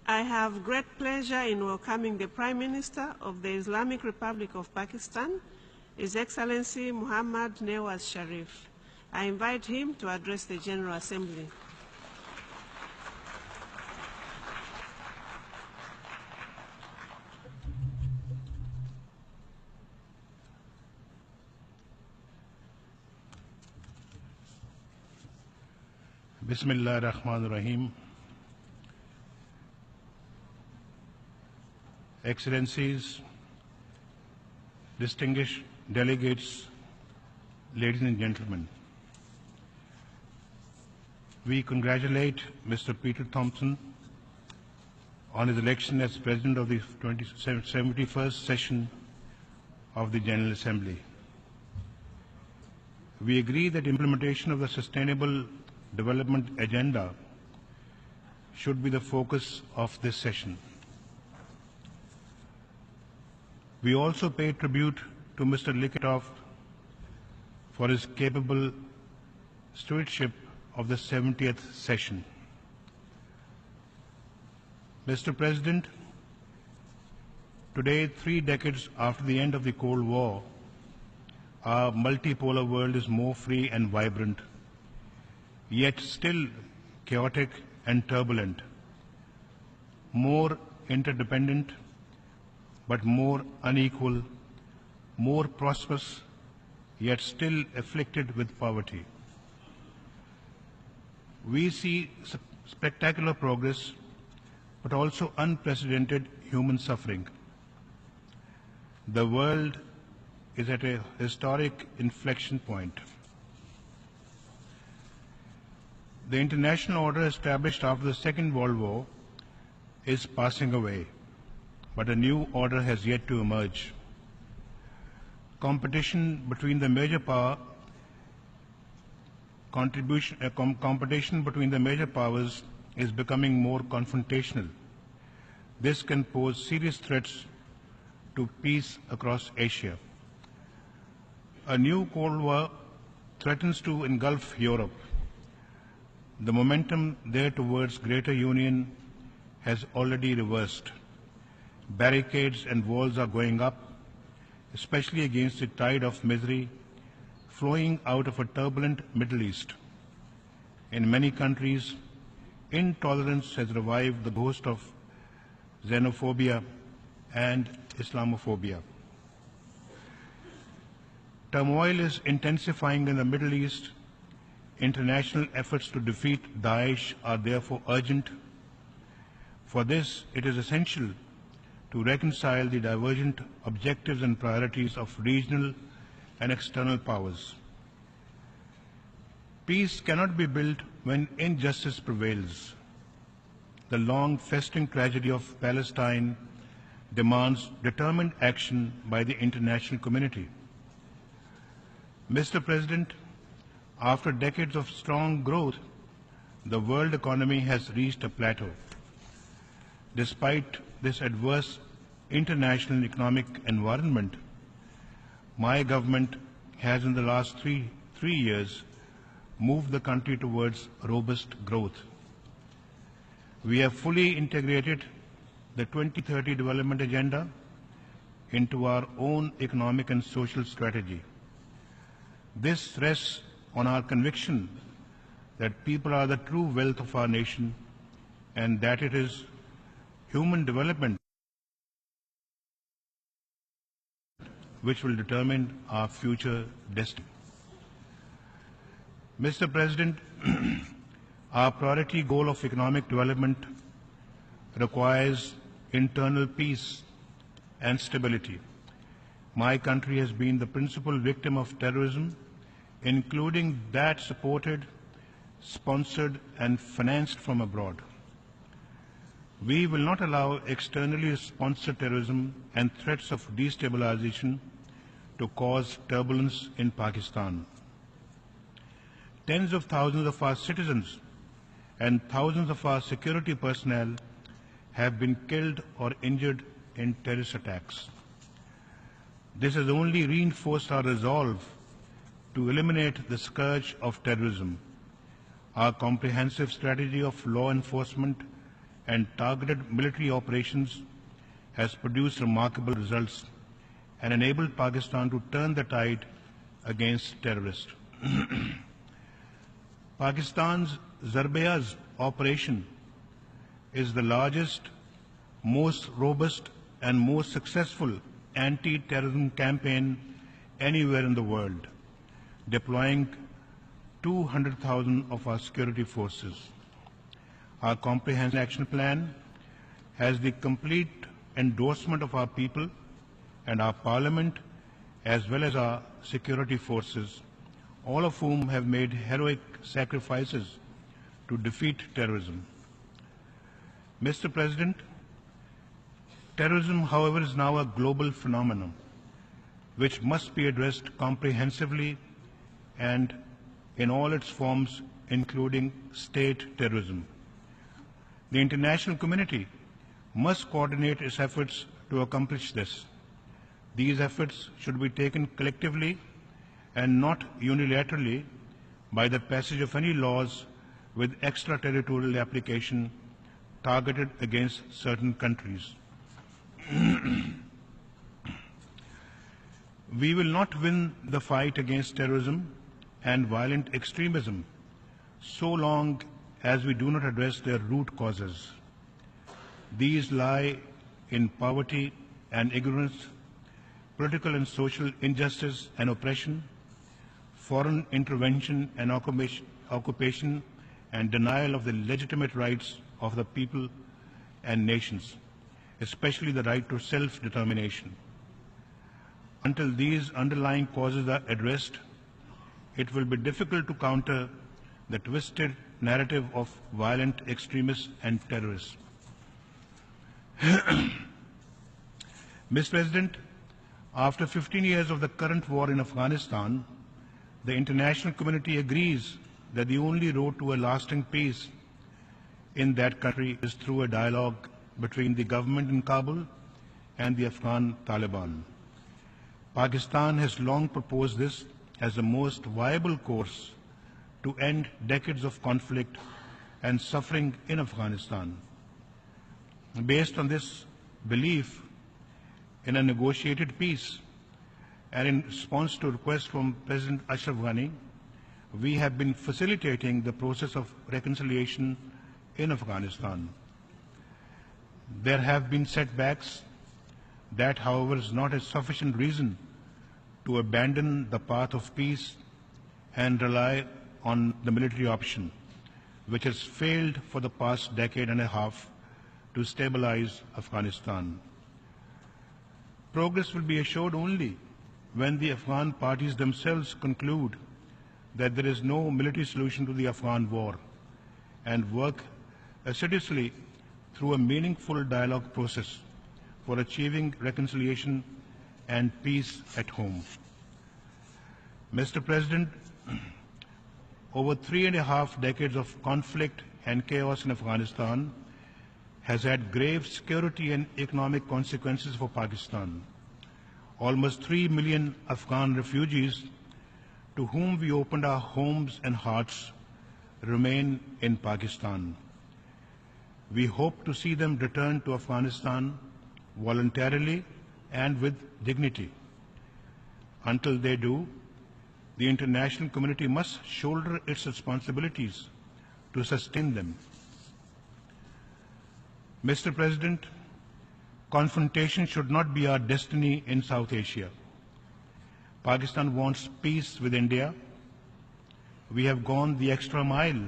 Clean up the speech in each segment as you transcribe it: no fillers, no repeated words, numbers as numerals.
I have great pleasure in welcoming the Prime Minister of the Islamic Republic of Pakistan, His Excellency Muhammad Nawaz Sharif. I invite him to address the General Assembly. Bismillah ar-Rahman ar-Rahim. Excellencies, distinguished delegates, ladies and gentlemen, we congratulate Mr. Peter Thompson on his election as President of the 71st session of the General Assembly. We agree that implementation of the Sustainable Development Agenda should be the focus of this session. We also pay tribute to Mr. Likhatov for his capable stewardship of the 70th session. Mr. President, today, 3 decades after the end of the Cold War, our multipolar world is more free and vibrant, yet still chaotic and turbulent, more interdependent, but more unequal, more prosperous, yet still afflicted with poverty. We see spectacular progress, but also unprecedented human suffering. The world is at a historic inflection point. The international order established after the Second World War is passing away, but a new order has yet to emerge. Competition between the major powers is becoming more confrontational. This can pose serious threats to peace across Asia. A new Cold War threatens to engulf Europe. The momentum there towards greater union has already reversed. Barricades and walls are going up, especially against the tide of misery flowing out of a turbulent Middle East. In many countries, intolerance has revived the ghost of xenophobia and Islamophobia. Turmoil is intensifying in the Middle East. International efforts to defeat Daesh are therefore urgent. For this, it is essential to reconcile the divergent objectives and priorities of regional and external powers. Peace cannot be built when injustice prevails. The long festering tragedy of Palestine demands determined action by the international community. Mr. President, after decades of strong growth, the world economy has reached a plateau. Despite this adverse international economic environment, my government has in the last three years moved the country towards robust growth. We have fully integrated the 2030 Development Agenda into our own economic and social strategy. This rests on our conviction that people are the true wealth of our nation and that it is human development which will determine our future destiny. Mr. President, our priority goal of economic development requires internal peace and stability. My country has been the principal victim of terrorism, including that supported, sponsored, and financed from abroad. We will not allow externally sponsored terrorism and threats of destabilization to cause turbulence in Pakistan. Tens of thousands of our citizens and thousands of our security personnel have been killed or injured in terrorist attacks. This has only reinforced our resolve to eliminate the scourge of terrorism. Our comprehensive strategy of law enforcement and targeted military operations has produced remarkable results and enabled Pakistan to turn the tide against terrorists. Pakistan's Zarbayaz operation is the largest, most robust and most successful anti-terrorism campaign anywhere in the world, deploying 200,000 of our security forces. Our comprehensive action plan has the complete endorsement of our people and our parliament, as well as our security forces, all of whom have made heroic sacrifices to defeat terrorism. Mr. President, terrorism, however, is now a global phenomenon which must be addressed comprehensively and in all its forms, including state terrorism. The international community must coordinate its efforts to accomplish this. These efforts should be taken collectively and not unilaterally by the passage of any laws with extraterritorial application targeted against certain countries. We will not win the fight against terrorism and violent extremism so long as we do not address their root causes. These lie in poverty and ignorance, political and social injustice and oppression, foreign intervention and occupation, and denial of the legitimate rights of the people and nations, especially the right to self-determination. Until these underlying causes are addressed, it will be difficult to counter the twisted narrative of violent extremists and terrorists. Mr. President, after 15 years of the current war in Afghanistan, the international community agrees that the only road to a lasting peace in that country is through a dialogue between the government in Kabul and the Afghan Taliban. Pakistan has long proposed this as the most viable course to end decades of conflict and suffering in Afghanistan. Based on this belief in a negotiated peace and in response to requests from President Ashraf Ghani, we have been facilitating the process of reconciliation in Afghanistan. There have been setbacks. That, however, is not a sufficient reason to abandon the path of peace and rely on the military option, which has failed for the past decade and a half to stabilize Afghanistan. Progress will be assured only when the Afghan parties themselves conclude that there is no military solution to the Afghan war and work assiduously through a meaningful dialogue process for achieving reconciliation and peace at home. Mr. President, over 3.5 decades of conflict and chaos in Afghanistan has had grave security and economic consequences for Pakistan. Almost 3 million Afghan refugees to whom we opened our homes and hearts remain in Pakistan. We hope to see them return to Afghanistan voluntarily and with dignity. Until they do, the international community must shoulder its responsibilities to sustain them. Mr. President, confrontation should not be our destiny in South Asia. Pakistan wants peace with India. We have gone the extra mile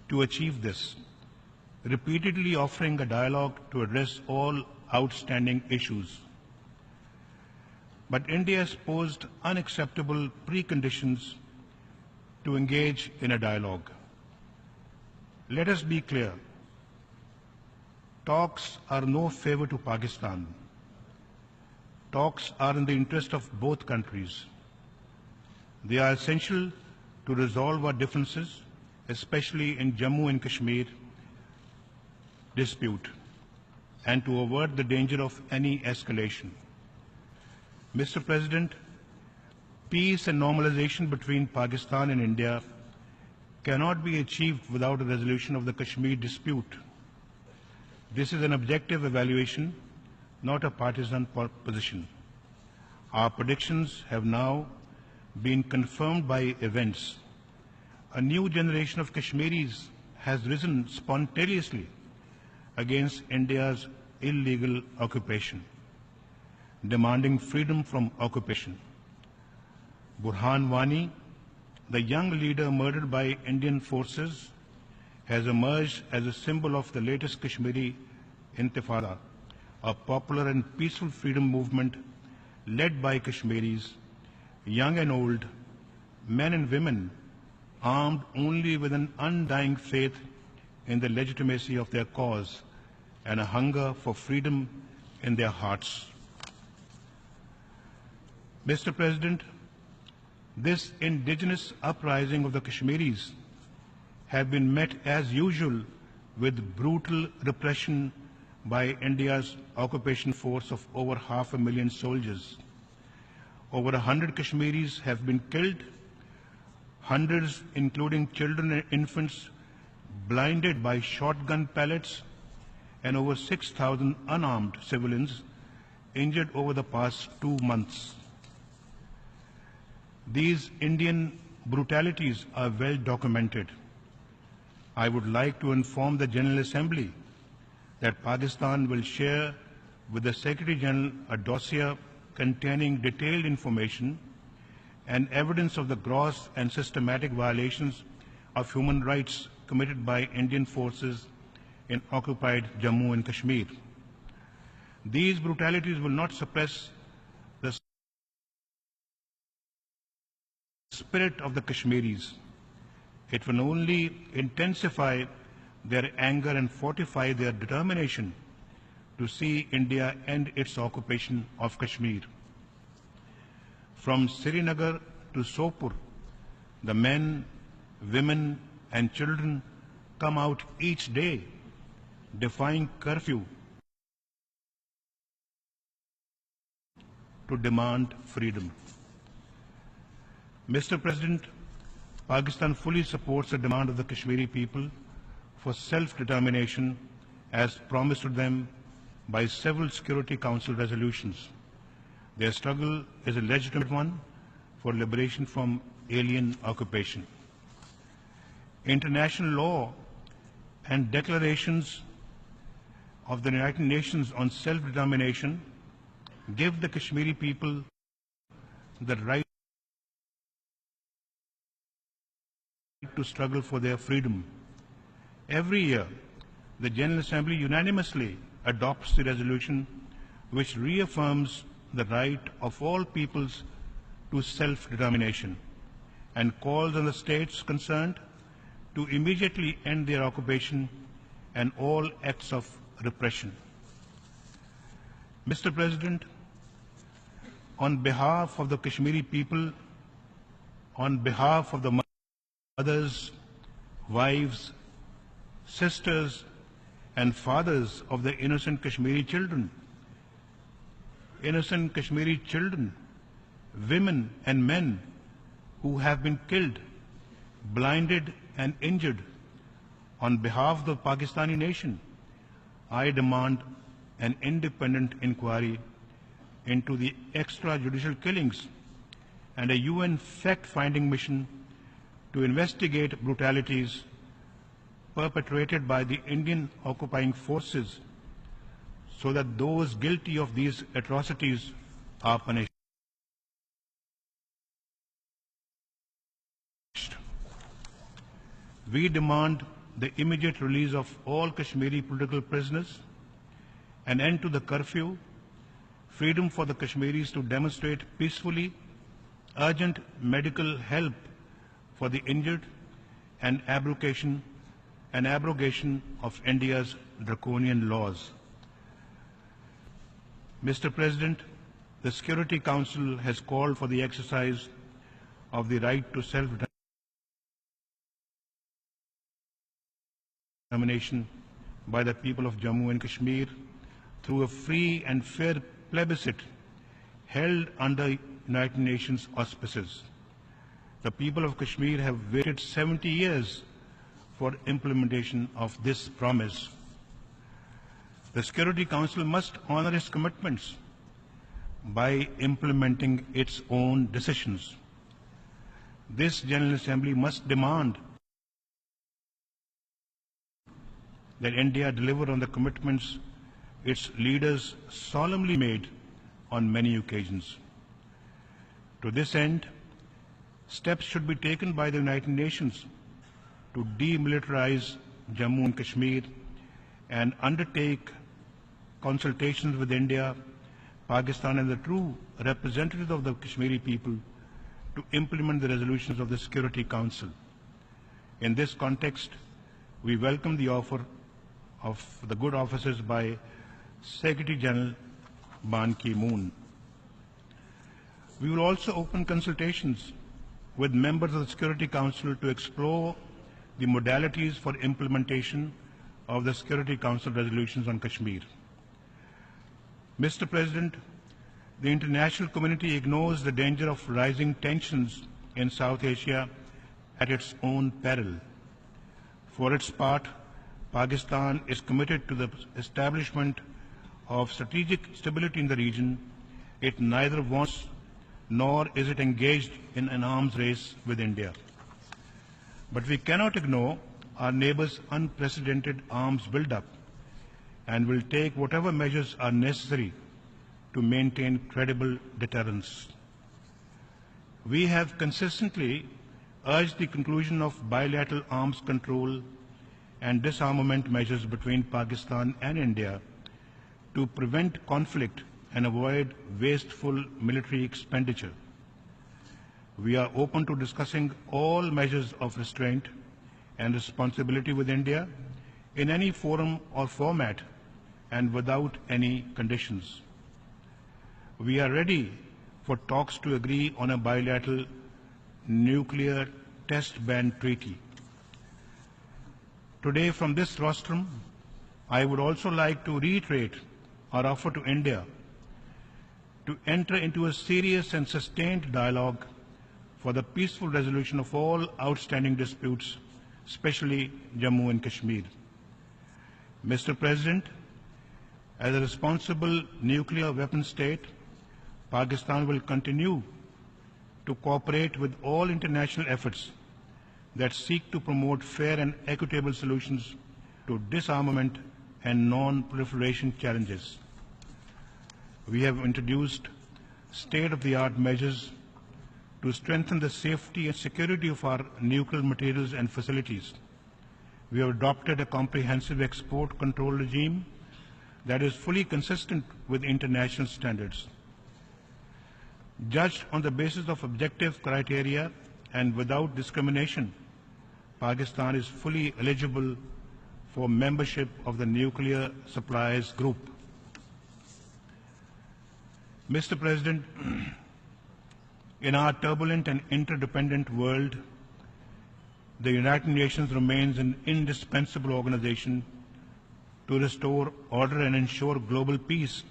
to achieve this, repeatedly offering a dialogue to address all outstanding issues. But India has posed unacceptable preconditions to engage in a dialogue. Let us be clear. Talks are no favor to Pakistan. Talks are in the interest of both countries. They are essential to resolve our differences, especially in Jammu and Kashmir dispute, and to avert the danger of any escalation. Mr. President, peace and normalization between Pakistan and India cannot be achieved without a resolution of the Kashmir dispute. This is an objective evaluation, not a partisan position. Our predictions have now been confirmed by events. A new generation of Kashmiris has risen spontaneously against India's illegal occupation, demanding freedom from occupation. Burhan Wani, the young leader murdered by Indian forces, has emerged as a symbol of the latest Kashmiri Intifada, a popular and peaceful freedom movement led by Kashmiris, young and old, men and women, armed only with an undying faith in the legitimacy of their cause and a hunger for freedom in their hearts. Mr. President, this indigenous uprising of the Kashmiris have been met as usual with brutal repression by India's occupation force of over 500,000 soldiers. Over 100 Kashmiris have been killed, hundreds, including children and infants, blinded by shotgun pellets, and over 6,000 unarmed civilians injured over the past 2 months. These Indian brutalities are well documented. I would like to inform the General Assembly that Pakistan will share with the Secretary General a dossier containing detailed information and evidence of the gross and systematic violations of human rights committed by Indian forces in occupied Jammu and Kashmir. These brutalities will not suppress the spirit of the Kashmiris. It will only intensify their anger and fortify their determination to see India end its occupation of Kashmir. From Srinagar to Sopur, the men, women, and children come out each day, defying curfew to demand freedom. Mr. President, Pakistan fully supports the demand of the Kashmiri people for self-determination as promised to them by several Security Council resolutions. Their struggle is a legitimate one for liberation from alien occupation. International law and declarations of the United Nations on self-determination give the Kashmiri people the right to struggle for their freedom. Every year, the General Assembly unanimously adopts the resolution which reaffirms the right of all peoples to self-determination and calls on the states concerned to immediately end their occupation and all acts of repression. Mr. President, on behalf of the Kashmiri people, on behalf of the mothers, wives, sisters, and fathers of the innocent Kashmiri children, women and men who have been killed, blinded, and injured, on behalf of the Pakistani nation, I demand an independent inquiry into the extrajudicial killings and a UN fact-finding mission to investigate brutalities perpetrated by the Indian occupying forces so that those guilty of these atrocities are punished. We demand the immediate release of all Kashmiri political prisoners, an end to the curfew, freedom for the Kashmiris to demonstrate peacefully, urgent medical help for the injured, and abrogation of India's draconian laws. Mr. President, the Security Council has called for the exercise of the right to self-determination by the people of Jammu and Kashmir through a free and fair plebiscite held under United Nations auspices. The people of Kashmir have waited 70 years for implementation of this promise. The Security Council must honor its commitments by implementing its own decisions. This General Assembly must demand that India deliver on the commitments its leaders solemnly made on many occasions. To this end, steps should be taken by the United Nations to demilitarize Jammu and Kashmir and undertake consultations with India, Pakistan and the true representatives of the Kashmiri people to implement the resolutions of the Security Council. In this context, we welcome the offer of the good offices by Secretary General Ban Ki-moon. We will also open consultations with members of the Security Council to explore the modalities for implementation of the Security Council resolutions on Kashmir. Mr. President, the international community ignores the danger of rising tensions in South Asia at its own peril. For its part, Pakistan is committed to the establishment of strategic stability in the region. It neither wants nor is it engaged in an arms race with India. But we cannot ignore our neighbors' unprecedented arms buildup and will take whatever measures are necessary to maintain credible deterrence. We have consistently urged the conclusion of bilateral arms control and disarmament measures between Pakistan and India to prevent conflict and avoid wasteful military expenditure. We are open to discussing all measures of restraint and responsibility with India in any forum or format and without any conditions. We are ready for talks to agree on a bilateral nuclear test ban treaty. Today, from this rostrum, I would also like to reiterate our offer to India to enter into a serious and sustained dialogue for the peaceful resolution of all outstanding disputes, especially Jammu and Kashmir. Mr. President, as a responsible nuclear weapon state, Pakistan will continue to cooperate with all international efforts that seek to promote fair and equitable solutions to disarmament and non-proliferation challenges. We have introduced state-of-the-art measures to strengthen the safety and security of our nuclear materials and facilities. We have adopted a comprehensive export control regime that is fully consistent with international standards. Judged on the basis of objective criteria and without discrimination, Pakistan is fully eligible for membership of the Nuclear Suppliers Group. Mr. President, in our turbulent and interdependent world, the United Nations remains an indispensable organization to restore order and ensure global peace,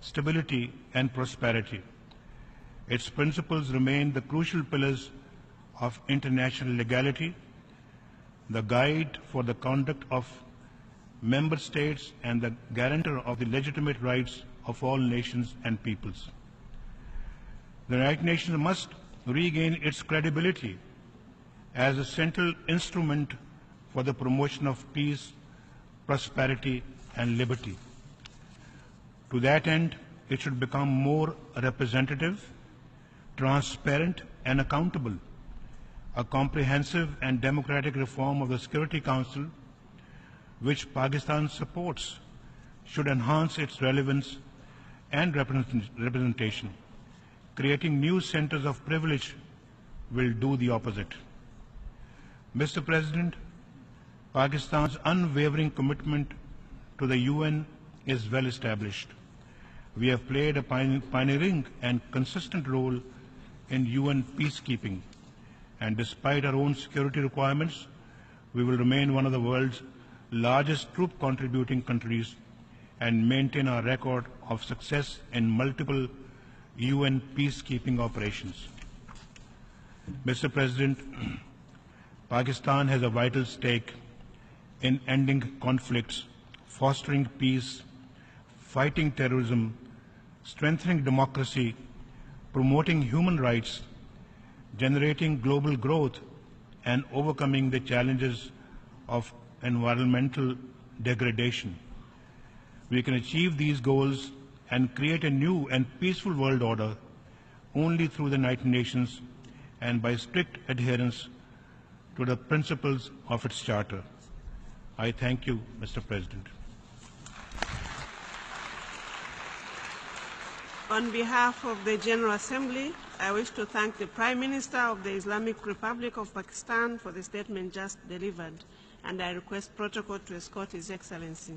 stability, and prosperity. Its principles remain the crucial pillars of international legality, the guide for the conduct of member states, and the guarantor of the legitimate rights of all nations and peoples. The United Nations must regain its credibility as a central instrument for the promotion of peace, prosperity, and liberty. To that end, it should become more representative, transparent, and accountable. A comprehensive and democratic reform of the Security Council, which Pakistan supports, should enhance its relevance and representation. Creating new centers of privilege will do the opposite. Mr. President, Pakistan's unwavering commitment to the UN is well established. We have played a pioneering and consistent role in UN peacekeeping, and despite our own security requirements, we will remain one of the world's largest troop contributing countries and maintain our record of success in multiple UN peacekeeping operations. Mr. President, Pakistan has a vital stake in ending conflicts, fostering peace, fighting terrorism, strengthening democracy, promoting human rights, generating global growth, and overcoming the challenges of environmental degradation. We can achieve these goals and create a new and peaceful world order only through the United Nations and by strict adherence to the principles of its charter. I thank you, Mr. President. On behalf of the General Assembly, I wish to thank the Prime Minister of the Islamic Republic of Pakistan for the statement just delivered, and I request protocol to escort His Excellency.